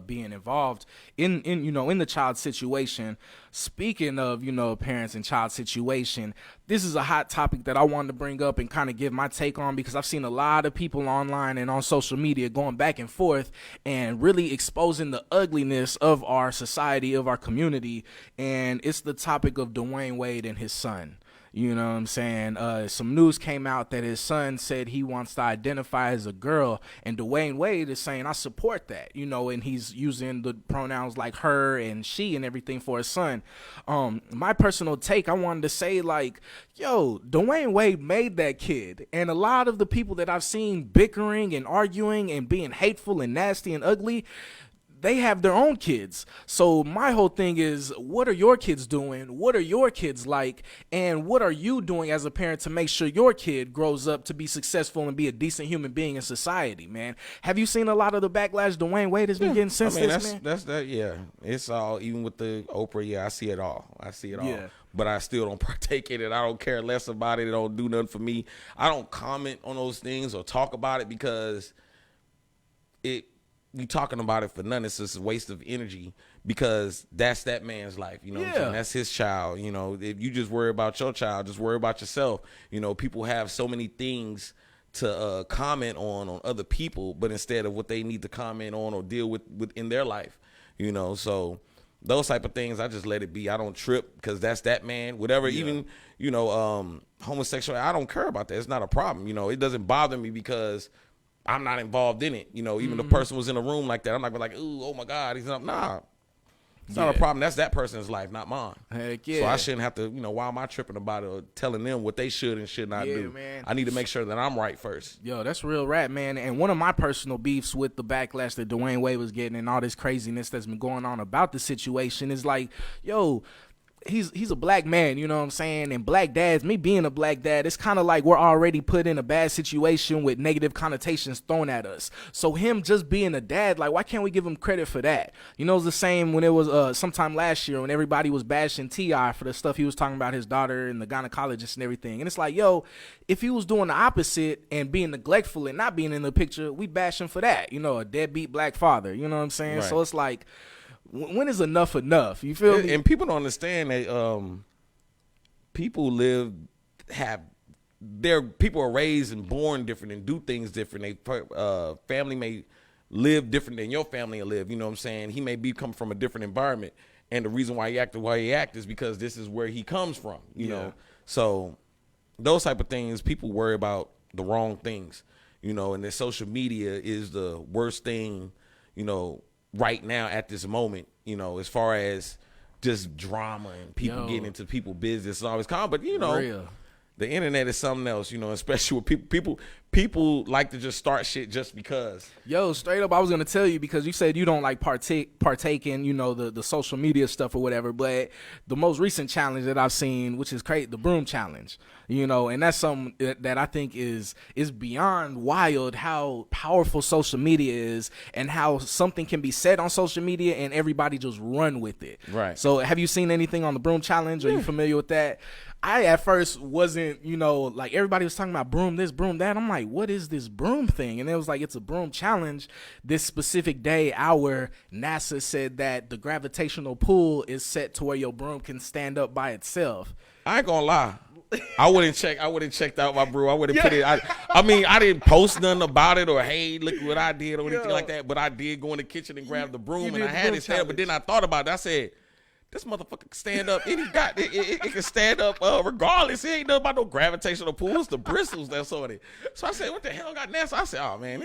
being involved in the child situation. Speaking of, parents and child situation, this is a hot topic that I wanted to bring up and kind of give my take on, because I've seen a lot of people online and on social media going back and forth and really exposing the ugliness of our society, of our community. And it's the topic of Dwayne Wade and his son. You know what I'm saying? Some news came out that his son said he wants to identify as a girl, and Dwayne Wade is saying, I support that, and he's using the pronouns like her and she and everything for his son. My personal take, I wanted to say, like, Dwayne Wade made that kid, and a lot of the people that I've seen bickering and arguing and being hateful and nasty and ugly, they have their own kids. So my whole thing is, what are your kids doing? What are your kids like? And what are you doing as a parent to make sure your kid grows up to be successful and be a decent human being in society, man? Have you seen a lot of the backlash Dwayne Wade has been getting since this, man? That's that, yeah. It's all, even with the Oprah, yeah, I see it all. Yeah. But I still don't partake in it. I don't care less about it. It don't do nothing for me. I don't comment on those things or talk about it because you talking about it for nothing. It's just a waste of energy, because that's that man's life. You know what I'm saying? That's his child. If you just worry about your child, just worry about yourself. People have so many things to comment on other people, but instead of what they need to comment on or deal with in their life, so those type of things, I just let it be. I don't trip, because that's that man, whatever. Even, homosexual, I don't care about that. It's not a problem. It doesn't bother me because I'm not involved in it. Even the person was in a room like that, I'm not gonna be like, ooh, oh my God, he's not. Nah, it's not a problem. That's that person's life, not mine. Heck yeah. So I shouldn't have to, why am I tripping about it or telling them what they should and should not do? Man. I need to make sure that I'm right first. That's real rap, man. And one of my personal beefs with the backlash that Dwayne Wade was getting and all this craziness that's been going on about the situation is like, he's a black man, you know what I'm saying? And black dads, me being a black dad, it's kind of like we're already put in a bad situation with negative connotations thrown at us. So him just being a dad, like, why can't we give him credit for that? You know, it's the same when it was sometime last year when everybody was bashing T.I. for the stuff he was talking about his daughter and the gynecologist and everything. And it's like, yo, if he was doing the opposite and being neglectful and not being in the picture, we bash him for that. You know, a deadbeat black father. You know what I'm saying? Right. So it's like, when is enough enough? You feel me? And people don't understand that people people are raised and born different and do things different. They family may live different than your family will live. You know what I'm saying? He may come from a different environment, and the reason why he acted the way he acted is because this is where he comes from. You know, so those type of things, people worry about the wrong things. You know, and the social media is the worst thing. You know, right now at this moment, you know, as far as just drama and people getting into people's business and all this kind of, but you know, the internet is something else, you know, especially with people like to just start shit just because. Yo, straight up, I was gonna tell you because you said you don't like partake in, you know, the social media stuff or whatever, but the most recent challenge that I've seen, which is crazy, the Broom challenge, you know, and that's something that I think is beyond wild how powerful social media is and how something can be said on social media and everybody just run with it. Right. So have you seen anything on the Broom challenge? Are you familiar with that? I at first wasn't, you know, like everybody was talking about broom this, broom that. I'm like, what is this broom thing? And it was like, it's a broom challenge. This specific day, NASA said that the gravitational pull is set to where your broom can stand up by itself. I ain't gonna lie. I wouldn't checked out my broom. I wouldn't put it. I mean, I didn't post nothing about it or, hey, look what I did or anything like that. But I did go in the kitchen and grab the broom and I had it stand up. But then I thought about it. I said, this motherfucker can stand up. And it can stand up regardless. It ain't nothing about no gravitational pull. It's the bristles that's on it. So I said, what the hell got NASA? I said, oh, man.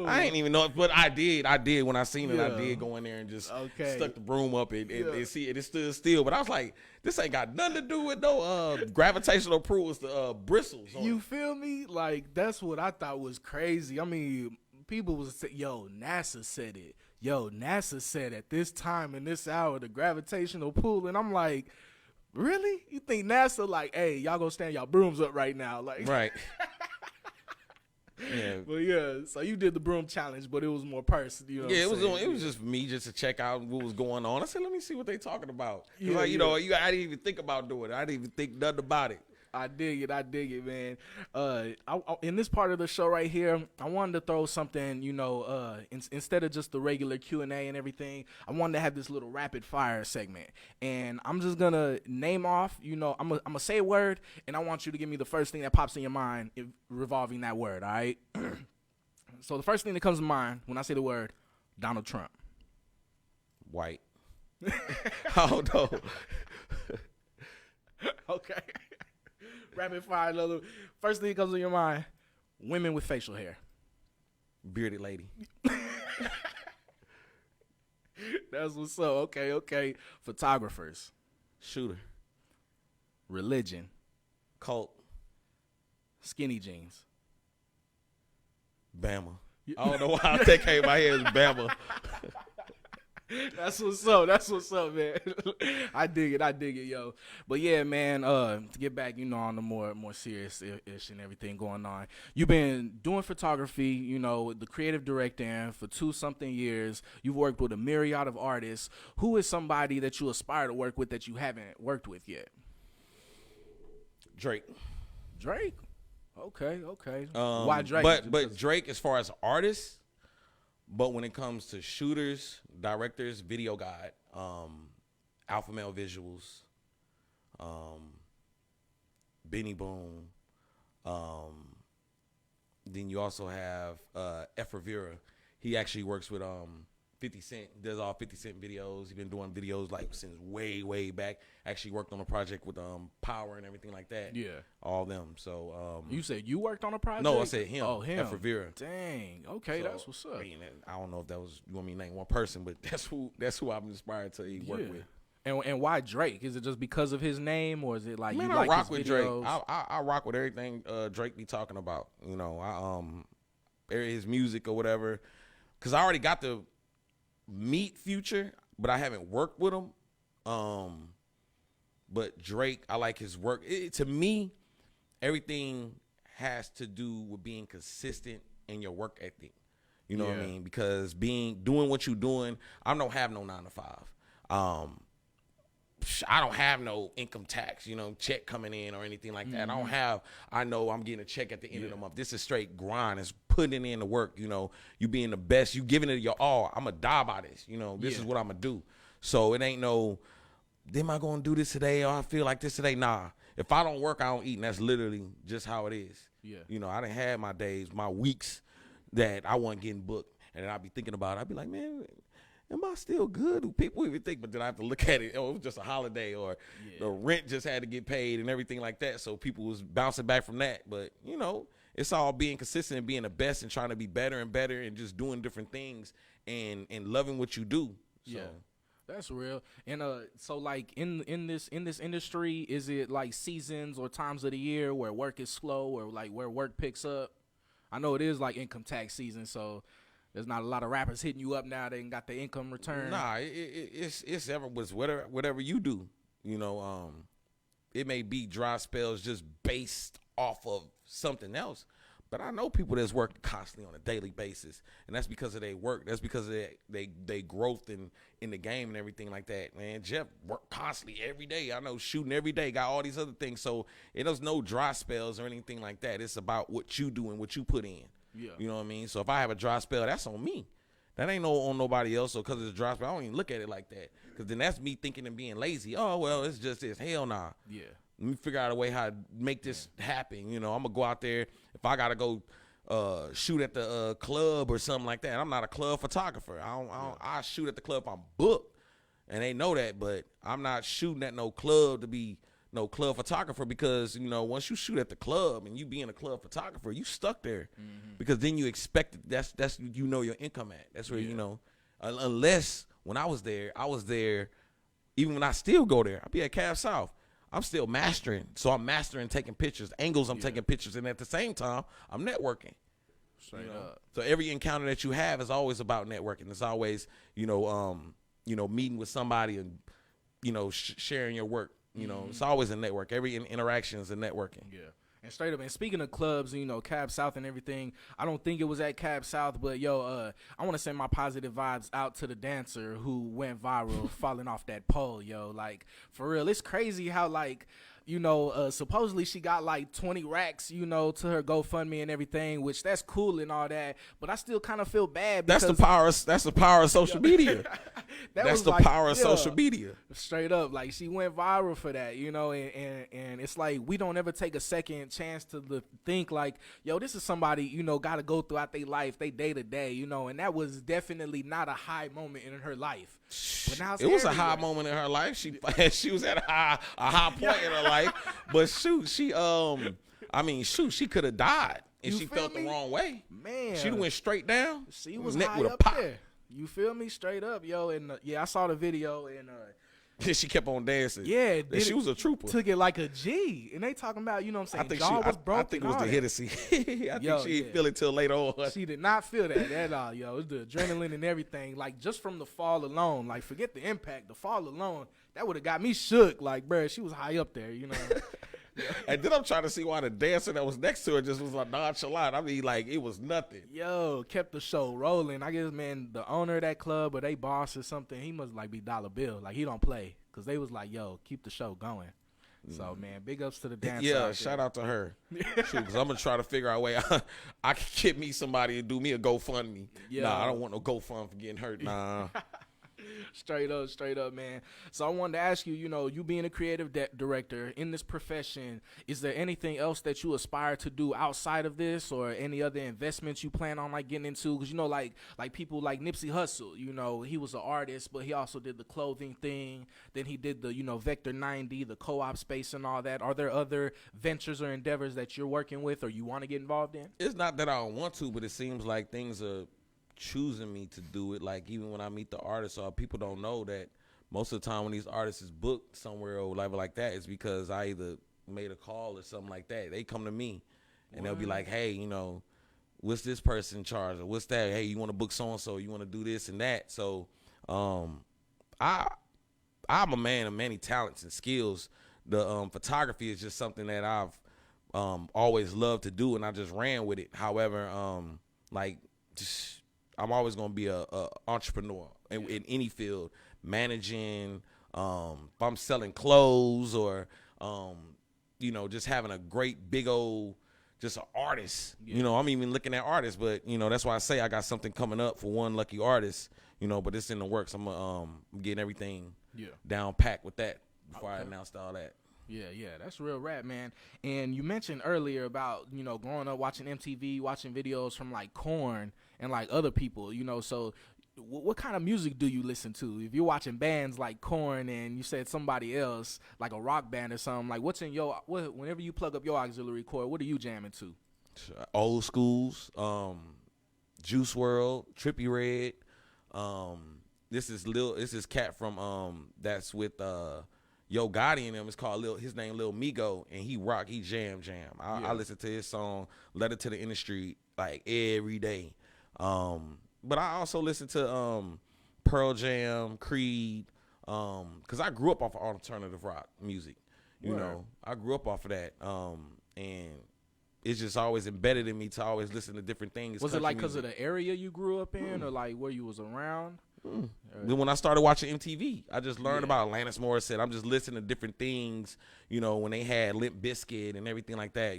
I ain't even know it. But I did when I seen it. I did go in there and just stuck the broom up and see it. It stood still. But I was like, this ain't got nothing to do with no gravitational pull. It's the bristles on You it. feel me? Like, that's what I thought was crazy. I mean, people was saying, yo, NASA said it. Yo, NASA said at this time in this hour, the gravitational pull. And I'm like, really? You think NASA like, hey, y'all gonna stand y'all brooms up right now? Like, Right. Yeah. But yeah, so you did the broom challenge, but it was more personal. You know Yeah, what I'm saying? it was just me just to check out what was going on. I said, let me see what they talking about. Yeah, like, you know, I didn't even think about doing it. I didn't even think nothing about it. I dig it, man. In this part of the show right here, I wanted to throw something, you know, instead of just the regular Q&A and everything, I wanted to have this little rapid fire segment. And I'm just going to name off, you know, I'm going to say a word, and I want you to give me the first thing that pops in your mind revolving that word, all right? So the first thing that comes to mind when I say the word, Donald Trump. White. I don't know. Okay. Rapid fire, another. First thing that comes to your mind, women with facial hair. Bearded lady. That's what's up. Okay. Photographers. Shooter. Religion. Cult. Skinny jeans. Bama. I don't know why that came in my head as Bama. That's what's up, man. I dig it, yo. But yeah, man, to get back, you know, on the more serious ish and everything going on. You've been doing photography, you know, the creative director for 2-something years. You've worked with a myriad of artists. Who is somebody that you aspire to work with that you haven't worked with yet? Drake. Okay. Why Drake? But Drake, as far as artists, but when it comes to shooters, directors, video guide, Alpha Male Visuals, Benny Boom, then you also have F. Rivera. He actually works with 50 Cent, does all 50 Cent videos. He's been doing videos like since way back. Actually worked on a project with Power and everything like that. Yeah. All them. So You said you worked on a project? no, I said him. Oh, him. F. Rivera. Dang. Okay, So, that's what's up. I mean, I don't know if that was, you want me to name one person, but that's who I'm inspired to work with. And why Drake? Is it just because of his name, or is it like Man, you I like rock his with videos? Drake. I rock with everything Drake be talking about. You know, his music or whatever. Because I already got to meet Future, but I haven't worked with him. But Drake, I like his work. To me, everything has to do with being consistent in your work ethic. You know what I mean? Because doing what you're doing, I don't have no 9 to 5. I don't have no income tax, check coming in or anything like that. I know I'm getting a check at the end of the month. This is straight grind. It's putting in the work, you being the best, you giving it your all. I'm going to die by this, this is what I'm going to do. So it ain't no, am I going to do this today or I feel like this today? Nah. If I don't work, I don't eat, and that's literally just how it is. Yeah. I done had my days, my weeks that I wasn't getting booked, and then I'd be thinking about it. I'd be like, man, am I still good? Do people even think? But then I have to look at it. Oh, it was just a holiday, or the rent just had to get paid and everything like that. So people was bouncing back from that. But, it's all being consistent and being the best and trying to be better and better and just doing different things and loving what you do. So. Yeah. That's real. And so like in this industry, is it like seasons or times of the year where work is slow or like where work picks up? I know it is like income tax season, so there's not a lot of rappers hitting you up now. They ain't got the income return. Nah, it's ever was whatever you do. It may be dry spells just based off of something else. But I know people that's working constantly on a daily basis, and that's because of their work. That's because of they growth in the game and everything like that. Man, Jeff worked constantly every day. I know shooting every day, got all these other things. So there's no dry spells or anything like that. It's about what you do and what you put in. Yeah. You know what I mean? So if I have a dry spell, that's on me. That ain't on nobody else. So because it's a dry spell, I don't even look at it like that. Because then that's me thinking and being lazy. Oh, well, it's just this. Hell nah. Yeah. Let me figure out a way how to make this happen. I'm going to go out there. If I got to go shoot at the club or something like that, I'm not a club photographer. I shoot at the club if I'm booked. And they know that, but I'm not shooting at no club to be no club photographer because, once you shoot at the club and you being a club photographer, you stuck there. Because then you expect it. That's your income at. That's where, unless when I was there, even when I still go there, I'll be at Cab South. I'm still mastering. So I'm mastering taking pictures, angles I'm taking pictures, and at the same time, I'm networking. Straight up. So every encounter that you have is always about networking. It's always, meeting with somebody and, sharing your work. It's always a network. Every interaction is a networking. Yeah. And straight up, and speaking of clubs, Cab South and everything, I don't think it was at Cab South, but I want to send my positive vibes out to the dancer who went viral falling off that pole, like, for real. It's crazy how, like, supposedly she got like 20 racks, to her GoFundMe and everything, which that's cool and all that, but I still kind of feel bad because that's the power of social media. That's the power of social media. Straight up, like she went viral for that, and it's like we don't ever take a second chance to think like, yo, this is somebody, got to go throughout their life, they day to day, and that was definitely not a high moment in her life. But now it was a high moment in her life. She was at a high point in her life. But shoot, she could have died if she felt the wrong way. Man, she went straight down. She was high up there. You feel me? Straight up, yo. And I saw the video and she kept on dancing. Yeah, she was a trooper. Took it like a G. And they talking about, what I'm saying, I think jaw was broken. I think it was the Hennessy. I think she didn't feel it till later on. She did not feel that at all, yo. It was the adrenaline and everything. Like, just from the fall alone, like, forget the impact. The fall alone, that would have got me shook. Like, bruh, she was high up there, And then I'm trying to see why the dancer that was next to her just was like nonchalant. I mean, like, it was nothing. Yo, kept the show rolling. I guess, man, the owner of that club or they boss or something, he must, like, be dollar bill. Like, he don't play. Because they was like, yo, keep the show going. So, man, big ups to the dancer. Yeah, shout out to her. Because I'm going to try to figure out a way I can get me somebody to do me a GoFundMe. Yeah. Nah, I don't want no GoFund for getting hurt. Nah. Straight up, man. So I wanted to ask you, you being a creative director in this profession, is there anything else that you aspire to do outside of this or any other investments you plan on like getting into? Because, like people like Nipsey Hussle, he was an artist, but he also did the clothing thing. Then he did the, Vector 90, the co-op space and all that. Are there other ventures or endeavors that you're working with or you want to get involved in? It's not that I don't want to, but it seems like things are choosing me to do it. Like, even when I meet the artists, or people don't know that most of the time when these artists is booked somewhere or whatever like that, it's because I either made a call or something like that. They come to me and they'll be like, hey, what's this person in charge, or what's that? Hey, you want to book so and so? You want to do this and that? So, I I'm a man of many talents and skills. The photography is just something that I've always loved to do, and I just ran with it. However, I'm always gonna be a entrepreneur in any field, managing. If I'm selling clothes or just having a great big old, just an artist. I'm even looking at artists, but that's why I say I got something coming up for one lucky artist. But it's in the works. I'm getting everything down packed with that before I announced all that. Yeah, that's real rap, man. And you mentioned earlier about, growing up watching MTV, watching videos from like Korn and like other people, so what kind of music do you listen to? If you're watching bands like Korn and you said somebody else, like a rock band or something, like whenever you plug up your auxiliary cord, what are you jamming to? Old schools, Juice WRLD, Trippie Redd. This is cat from that's with Yo Gotti and him. It's called his name Lil Migo, and he jam. I listen to his song Letter to the Industry like every day. But I also listen to Pearl Jam, Creed, because I grew up off of alternative rock music. I grew up off of that, and it's just always embedded in me to always listen to different things. Was it like because of the area you grew up in, or like where you was around? Then when I started watching MTV, I just learned about Alanis Morissette. I'm just listening to different things, when they had Limp Bizkit and everything like that,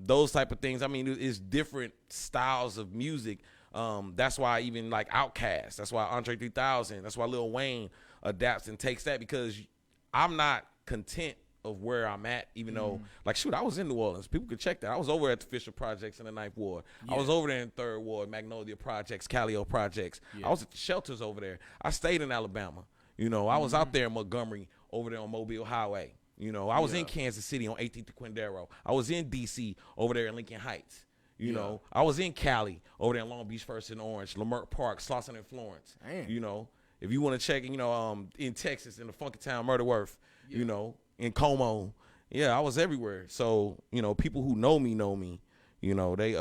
those type of things. I mean, it's different styles of music. That's why even like Outkast, that's why Andre 3000, that's why Lil Wayne adapts and takes that, because I'm not content of where I'm at, even though, I was in New Orleans. People could check that. I was over at the Fisher Projects in the Ninth Ward. I was over there in Third Ward, Magnolia Projects, Callio Projects. I was at the shelters over there. I stayed in Alabama. I was out there in Montgomery, over there on Mobile Highway. I was in Kansas City on 18th to Quindaro. I was in D.C. over there in Lincoln Heights. I was in Cali over there in Long Beach, First and Orange, Leimert Park, Slauson and Florence. Damn. If you want to check, in Texas, in the Funky Town, Murderworth, in Como. I was everywhere. So, people who know me, they,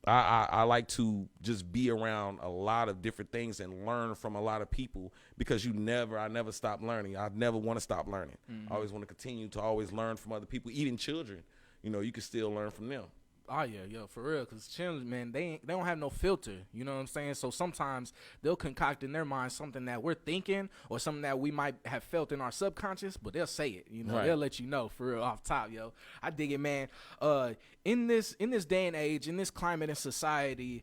I like to just be around a lot of different things and learn from a lot of people, because I never stop learning. I never want to stop learning. I always want to continue to always learn from other people, even children. You can still learn from them. Oh yeah, for real. Cause children, man, they don't have no filter. You know what I'm saying? So sometimes they'll concoct in their mind something that we're thinking, or something that we might have felt in our subconscious, but they'll say it. Right. They'll let you know for real off top, yo. I dig it, man. In this day and age, in this climate and society,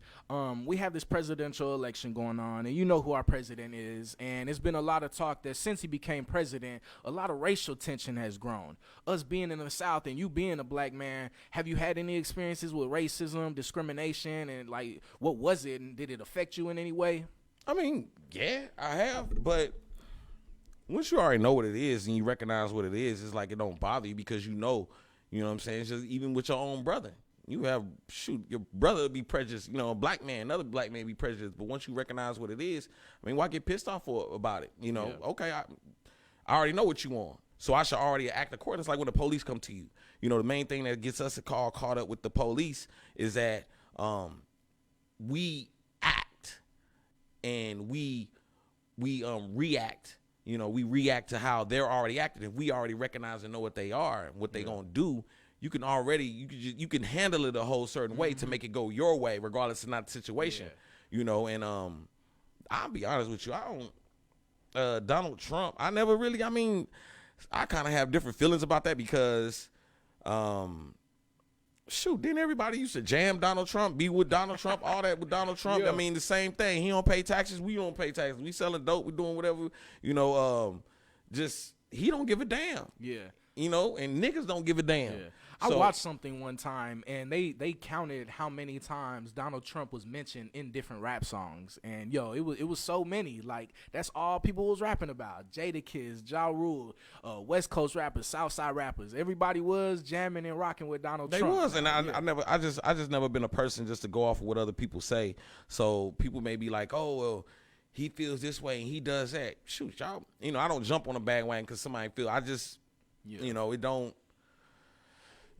we have this presidential election going on, and you know who our president is. And it's been a lot of talk that since he became president, a lot of racial tension has grown. Us being in the South and you being a black man, have you had any experiences with racism, discrimination, and like, what was it, and did it affect you in any way? I mean, yeah, I have, but once you already know what it is and you recognize what it is, it's like it don't bother you, because you know what I'm saying? It's just even with your own brother. You have, your brother be prejudiced, a black man, another black man be prejudiced, but once you recognize what it is, I mean, why get pissed off about it? Okay, I already know what you want, so I should already act accordingly. It's like when the police come to you. The main thing that gets us caught up with the police is that we act and we react. We react to how they're already acting. If we already recognize and know what they are and what they gonna do, you can handle it a whole certain way to make it go your way, regardless of not the situation. And I'll be honest with you, I don't Donald Trump, I never really, I kind of have different feelings about that, because didn't everybody used to jam Donald Trump, be with Donald Trump, all that with Donald Trump? I mean, the same thing. He don't pay taxes, we don't pay taxes. We selling dope, we doing whatever, just he don't give a damn. And niggas don't give a damn. I watched something one time, and they counted how many times Donald Trump was mentioned in different rap songs, and it was so many. Like, that's all people was rapping about. Jadakiss, Ja Rule, West Coast rappers, Southside rappers. Everybody was jamming and rocking with Donald Trump. They was, and I just never been a person just to go off of what other people say. So people may be like, oh well, he feels this way and he does that. Shoot, y'all, I don't jump on a bandwagon because somebody feel. I just, it don't.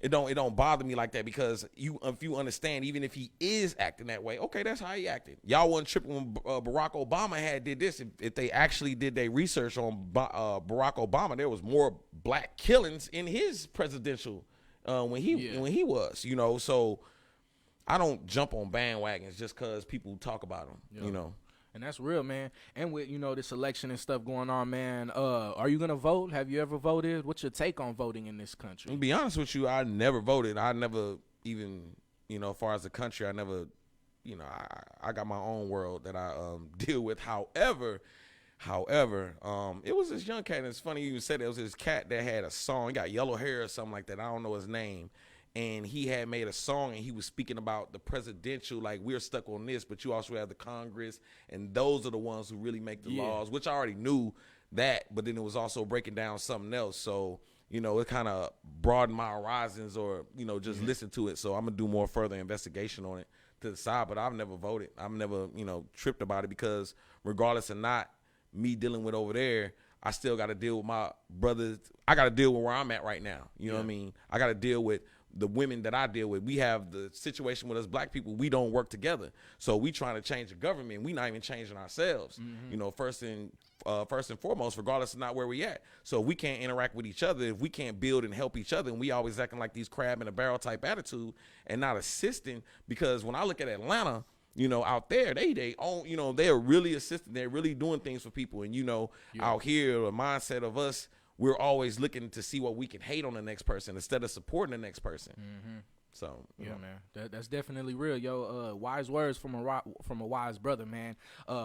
it don't bother me like that because if you understand, even if he is acting that way, okay, that's how he acted. Y'all wasn't tripping when Barack Obama did this. If they actually did their research on Barack Obama, there was more black killings in his presidential when he was, you know. So I don't jump on bandwagons just because people talk about him, you know. And that's real, man. And with, you know, this election and stuff going on, man, are you going to vote? Have you ever voted? What's your take on voting in this country? To be honest with you, I never voted. I never even, you know, as far as the country, I never, you know, I got my own world that I deal with. However, it was this young cat, and it's funny you said it was this cat that had a song. He got yellow hair or something like that. I don't know his name. And he had made a song, and he was speaking about the presidential, like, we're stuck on this, but you also have the Congress, and those are the ones who really make the laws, which I already knew that, but then it was also breaking down something else. So, you know, it kind of broadened my horizons or, you know, just listen to it. So I'm going to do more further investigation on it to the side, but I've never voted. I've never, you know, tripped about it because regardless of not me dealing with over there, I still got to deal with my brothers. I got to deal with where I'm at right now. You know what I mean? I got to deal with the women that I deal with. We have the situation with us black people. We don't work together. So we trying to change the government. We not even changing ourselves. You know, first and foremost, regardless of not where we at. So if we can't interact with each other, if we can't build and help each other, and we always acting like these crab in a barrel type attitude and not assisting, because when I look at Atlanta, you know, out there, they own, you know, they're really assisting. They're really doing things for people. And, you know, out here, the mindset of us, we're always looking to see what we can hate on the next person instead of supporting the next person. So yeah, man, that's definitely real, yo. Wise words from a wise brother, man.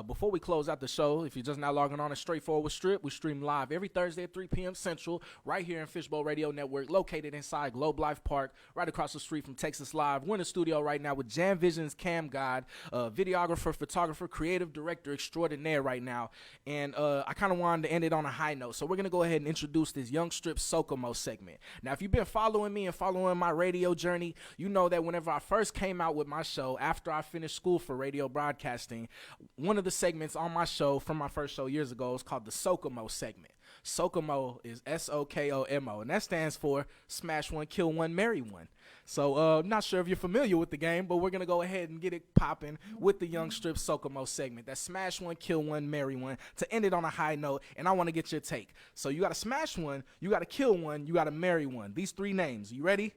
Before we close out the show, if you're just now logging on to Straightforward Strip, we stream live every Thursday at 3 p.m. Central, right here in Fishbowl Radio Network, located inside Globe Life Park, right across the street from Texas Live. We're in the studio right now with JamVisions CamGod, videographer, photographer, creative director extraordinaire right now, and I kind of wanted to end it on a high note, so we're gonna go ahead and introduce this Young Strip Sokomo segment. Now, if you've been following me and following my radio journey, you know that whenever I first came out with my show, after I finished school for radio broadcasting, one of the segments on my show from my first show years ago was called the Sokomo segment. Sokomo is Sokomo, and that stands for Smash One, Kill One, Marry One. So I'm not sure if you're familiar with the game, but we're going to go ahead and get it popping with the Young Strip Sokomo segment. That's Smash One, Kill One, Marry One, to end it on a high note, and I want to get your take. So you got to smash one, you got to kill one, you got to marry one. These three names. You ready?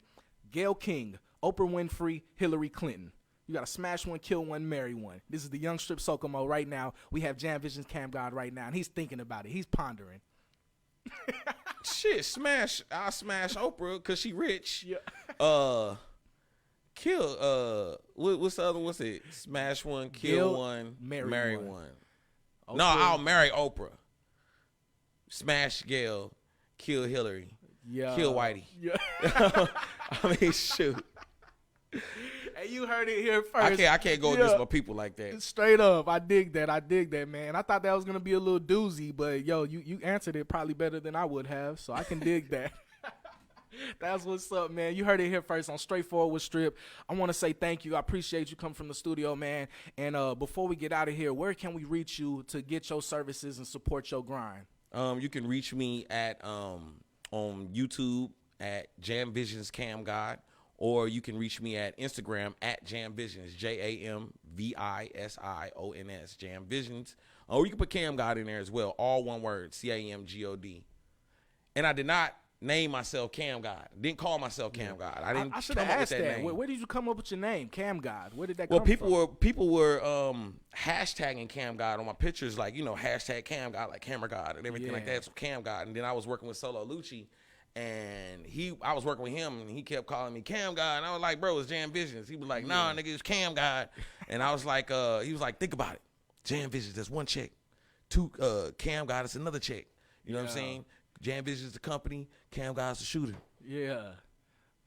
Gayle King, Oprah Winfrey, Hillary Clinton. You got to smash one, kill one, marry one. This is the Young Strip Sokomo right now. We have JamVisions CamGod right now, and he's thinking about it. He's pondering. Shit, I'll smash Oprah because she rich. Yeah. Kill, what's the other, what's it? Smash one, kill one, marry one. No, I'll marry Oprah. Smash Gayle, kill Hillary. Yeah. Kill Whitey. Yeah. I mean, shoot. Hey, you heard it here first. I can't go against my people like that. Straight up. I dig that, man. I thought that was going to be a little doozy, but, yo, you answered it probably better than I would have, so I can dig that. That's what's up, man. You heard it here first on Straightforward Strip. I want to say thank you. I appreciate you coming from the studio, man. And before we get out of here, where can we reach you to get your services and support your grind? You can reach me at on YouTube at JamVisions CamGod, or you can reach me at Instagram at JamVisions, JamVisions, JamVisions, or you can put CamGod in there as well, all one word, CamGod. And I did not name myself CamGod. Didn't call myself CamGod. I should have asked that. Where did you come up with your name, CamGod? Where did that come from? Well, people were hashtagging CamGod on my pictures, like, you know, hashtag CamGod, like Camera God and everything like that. So CamGod. And then I was working with Solo Lucci, and I was working with him, and he kept calling me CamGod. And I was like, bro, it's JamVisions. He was like, nah, nigga, it's CamGod. And I was like, he was like, think about it. JamVisions, that's one check. Two, CamGod is another check. You know what I'm saying? JamVisions is the company, CamGod's the shooter. Yeah.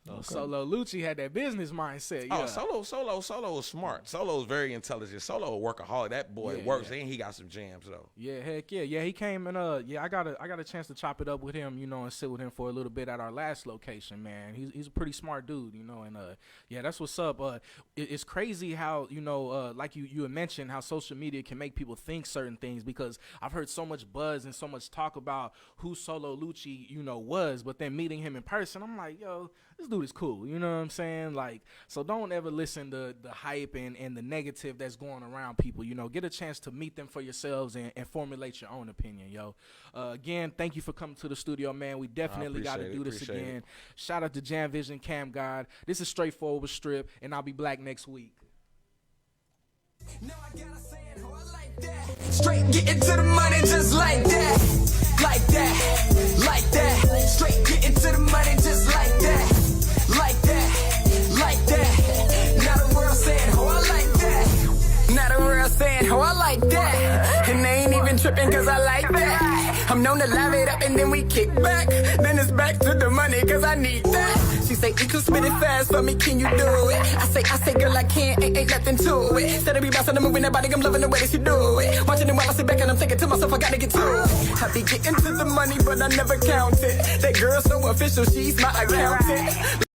Okay. Solo Lucci had that business mindset. Yeah. Oh, Solo is smart. Solo is very intelligent. Solo a workaholic. That boy works, and he got some jams though. Yeah, heck yeah. Yeah, he came and I got a chance to chop it up with him, you know, and sit with him for a little bit at our last location, man. He's a pretty smart dude, you know, and yeah, that's what's up. It's crazy how, you know, like you had mentioned, how social media can make people think certain things, because I've heard so much buzz and so much talk about who Solo Lucci, you know, was, but then meeting him in person, I'm like, yo, this dude is cool. You know what I'm saying? Like, so don't ever listen to the hype and the negative that's going around people. You know, get a chance to meet them for yourselves and formulate your own opinion, yo. Again, thank you for coming to the studio, man. We definitely got to do this again. Shout out to JamVisions CamGod. This is Straightforward with Strip, and I'll be back next week. No, I gotta say it how I like that. Straight getting to the money just like that. Like that, like that. Straight getting to the money just like that. Like that, like that. Now the world saying how I like that. Now the world saying how I like that. And they ain't even tripping cause I like that. I'm known to live it up and then we kick back. Then it's back to the money cause I need that. She say, you can spit it fast for me, can you do it? I say, girl, I can't, ain't nothing to it. Instead of be bouncing and moving that body, I'm loving the way that she do it. Watching it while I sit back and I'm thinking to myself, I gotta get to it. I be getting to the money, but I never count it. That girl so official, she's my accountant.